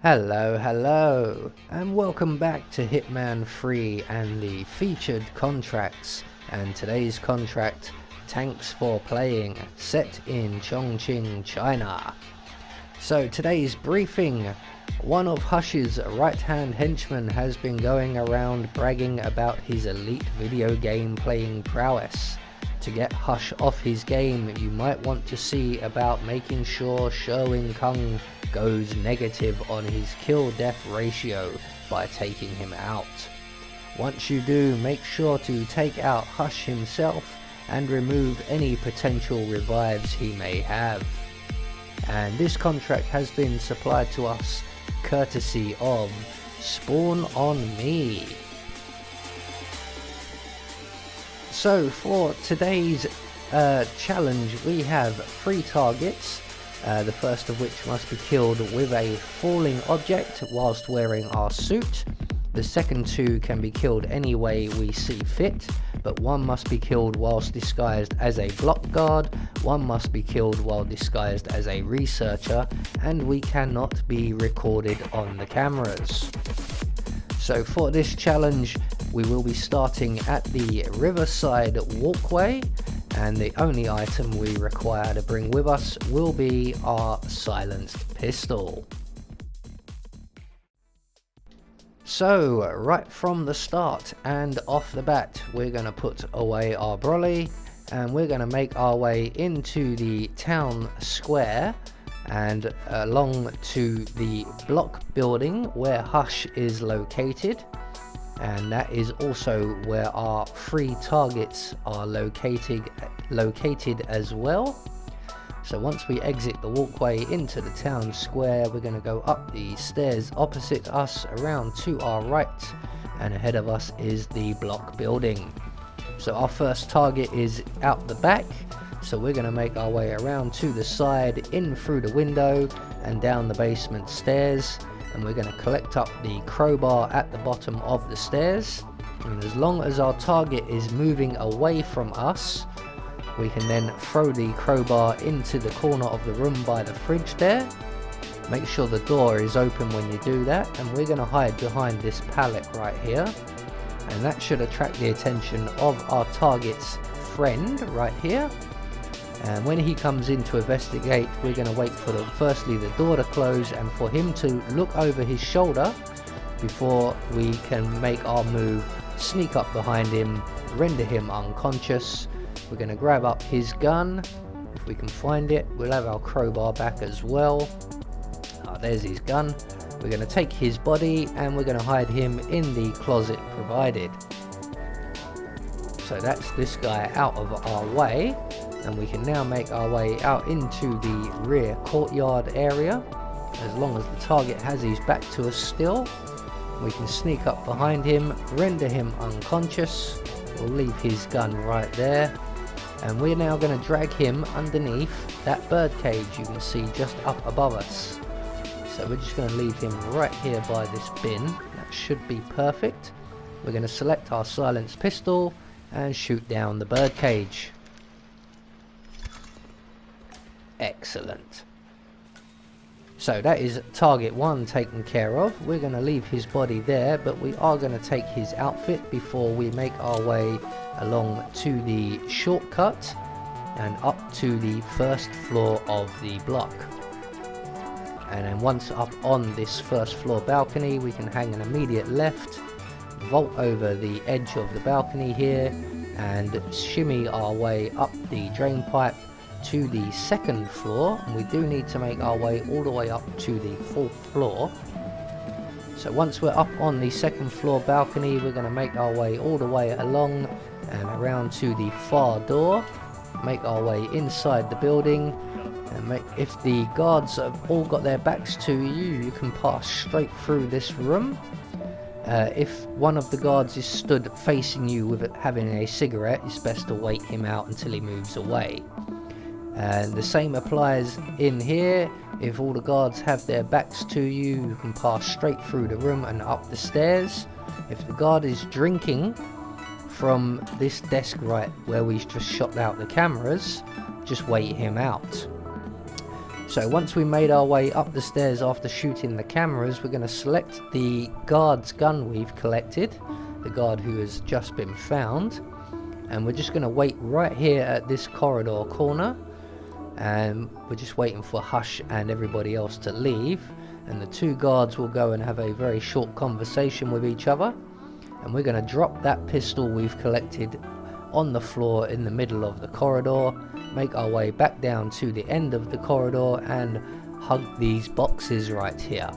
Hello, and welcome back to Hitman 3 and the featured contracts. And today's contract, Thanks for Playing, set in Chongqing, China. So today's briefing, one of Hush's right-hand henchmen has been going around bragging about his elite video game playing prowess. To get Hush off his game, you might want to see about making sure Sherwin Kung goes negative on his kill-death ratio by taking him out. Once you do, make sure to take out Hush himself and remove any potential revives he may have. And this contract has been supplied to us courtesy of Spawn on Me. So for today's challenge, we have 3 targets, the first of which must be killed with a falling object whilst wearing our suit. The second 2 can be killed any way we see fit, but one must be killed whilst disguised as a block guard, one must be killed while disguised as a researcher, and we cannot be recorded on the cameras. So for this challenge, we will be starting at the riverside walkway, and the only item we require to bring with us will be our silenced pistol. So right from the start and off the bat, we're going to put away our brolly and we're going to make our way into the town square and along to the block building where Hush is located, and that is also where our 3 targets are located as well. So once we exit the walkway into the town square, we're going to go up the stairs opposite us around to our right, and ahead of us is the block building. So our first target is out the back, so we're going to make our way around to the side, in through the window and down the basement stairs, and we're going to collect up the crowbar at the bottom of the stairs. And as long as our target is moving away from us, we can then throw the crowbar into the corner of the room by the fridge there. Make sure the door is open when you do that, and we're going to hide behind this pallet right here, and that should attract the attention of our target's friend right here. And when he comes in to investigate, we're going to wait for firstly the door to close and for him to look over his shoulder before we can make our move, sneak up behind him, render him unconscious. We're going to grab up his gun, if we can find it. We'll have our crowbar back as well. There's his gun. We're going to take his body and we're going to hide him in the closet provided. So that's this guy out of our way, and we can now make our way out into the rear courtyard area. As long as the target has his back to us still, we can sneak up behind him, render him unconscious. We'll leave his gun right there, and we're now going to drag him underneath that bird cage you can see just up above us. So we're just going to leave him right here by this bin. That should be perfect. We're going to select our silenced pistol and shoot down the bird cage. Excellent. So that is target 1 taken care of. We're going to leave his body there, but we are going to take his outfit before we make our way along to the shortcut and up to the first floor of the block. And then once up on this first floor balcony, we can hang an immediate left, vault over the edge of the balcony here, and shimmy our way up the drain pipe to the second floor. And we do need to make our way all the way up to the 4th floor. So once we're up on the 2nd floor balcony, we're going to make our way all the way along and around to the far door, make our way inside the building, and if the guards have all got their backs to you, you can pass straight through this room. If one of the guards is stood facing you with having a cigarette, it's best to wait him out until he moves away. And the same applies in here. If all the guards have their backs to you, you can pass straight through the room and up the stairs. If the guard is drinking from this desk right where we just shot out the cameras, just wait him out. So once we made our way up the stairs after shooting the cameras, we're going to select the guard's gun we've collected, the guard who has just been found, and we're just going to wait right here at this corridor corner, and we're just waiting for Hush and everybody else to leave, and the two guards will go and have a very short conversation with each other, and we're going to drop that pistol we've collected on the floor in the middle of the corridor, make our way back down to the end of the corridor and hug these boxes right here.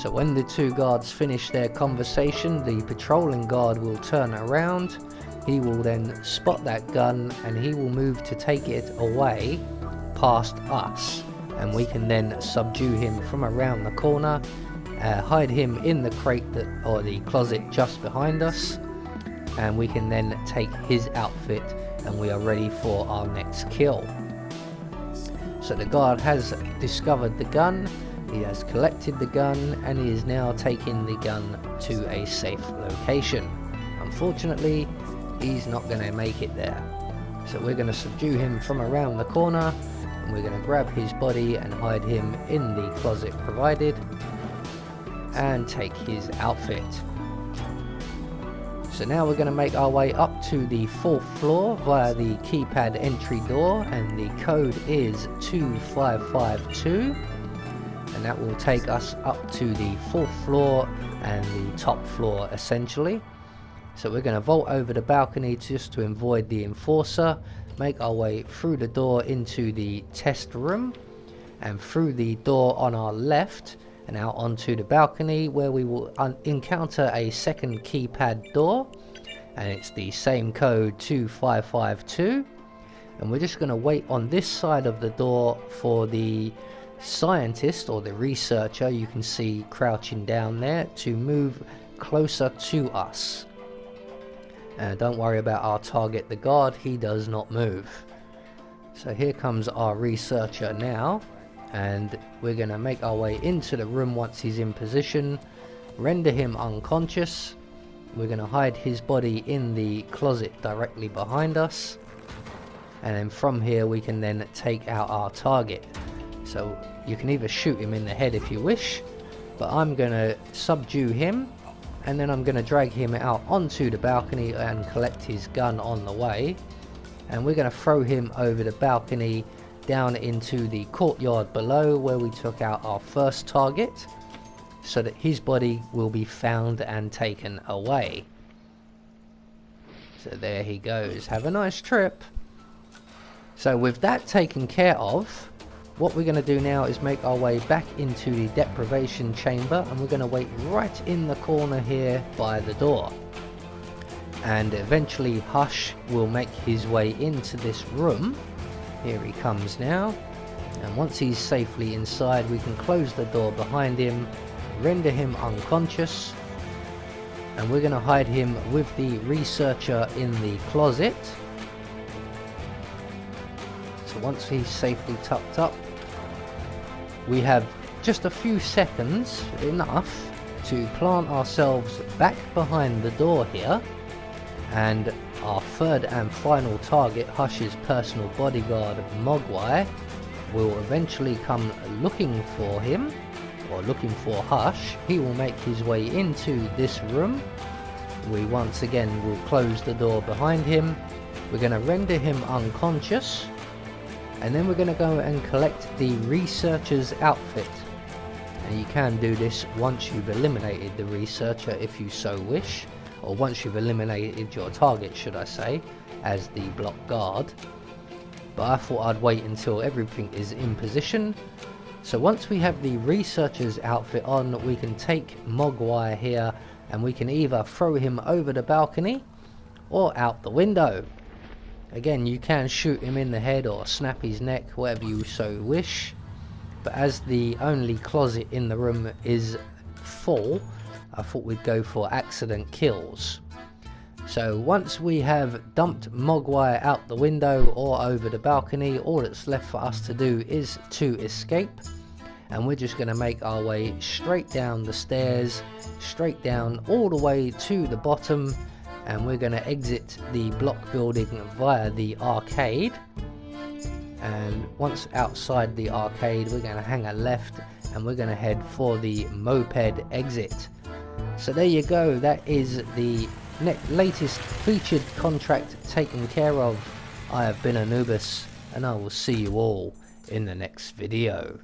So when the two guards finish their conversation, the patrolling guard will turn around, he will then spot that gun and he will move to take it away past us, and we can then subdue him from around the corner, hide him in the crate or the closet just behind us, and we can then take his outfit and we are ready for our next kill. So the guard has discovered the gun, he has collected the gun, and he is now taking the gun to a safe location. Unfortunately, he's not going to make it there. So we're going to subdue him from around the corner, and we're going to grab his body and hide him in the closet provided and take his outfit. So now we're going to make our way up to the 4th floor via the keypad entry door, and the code is 2552, and that will take us up to the 4th floor and the top floor essentially. So we're going to vault over the balcony just to avoid the enforcer, make our way through the door into the test room, and through the door on our left and out onto the balcony, where we will encounter a second keypad door, and it's the same code 2552, and we're just going to wait on this side of the door for the scientist or the researcher you can see crouching down there to move closer to us. Don't worry about our target, the guard, he does not move. So here comes our researcher now, and we're going to make our way into the room once he's in position, render him unconscious. We're going to hide his body in the closet directly behind us, and then from here we can then take out our target. So you can either shoot him in the head if you wish, but I'm going to subdue him, and then I'm going to drag him out onto the balcony and collect his gun on the way, and we're going to throw him over the balcony down into the courtyard below where we took out our first target, so that his body will be found and taken away. So there he goes. Have a nice trip. So with that taken care of, what we're going to do now is make our way back into the deprivation chamber, and we're going to wait right in the corner here by the door, and eventually Hush will make his way into this room. Here he comes now, and once he's safely inside we can close the door behind him, render him unconscious, and we're going to hide him with the researcher in the closet. So once he's safely tucked up, we have just a few seconds, enough to plant ourselves back behind the door here, and our third and final target, Hush's personal bodyguard Mogwai, will eventually come looking for him, or looking for Hush. He will make his way into this room. We once again will close the door behind him. We're going to render him unconscious, and then we're going to go and collect the researcher's outfit. And you can do this once you've eliminated the researcher if you so wish, or once you've eliminated your target, should I say, as the block guard. But I thought I'd wait until everything is in position. So once we have the researcher's outfit on, we can take Mogwai here, and we can either throw him over the balcony or out the window. Again, you can shoot him in the head or snap his neck, whatever you so wish. But as the only closet in the room is full, I thought we'd go for accident kills. So once we have dumped Mogwai out the window or over the balcony, all that's left for us to do is to escape. And we're just going to make our way straight down the stairs, straight down all the way to the bottom, and we're going to exit the block building via the arcade. and once outside the arcade we're going to hang a left and we're going to head for the moped exit. So there you go, that is the latest featured contract taken care of. I have been Anubis, and I will see you all in the next video.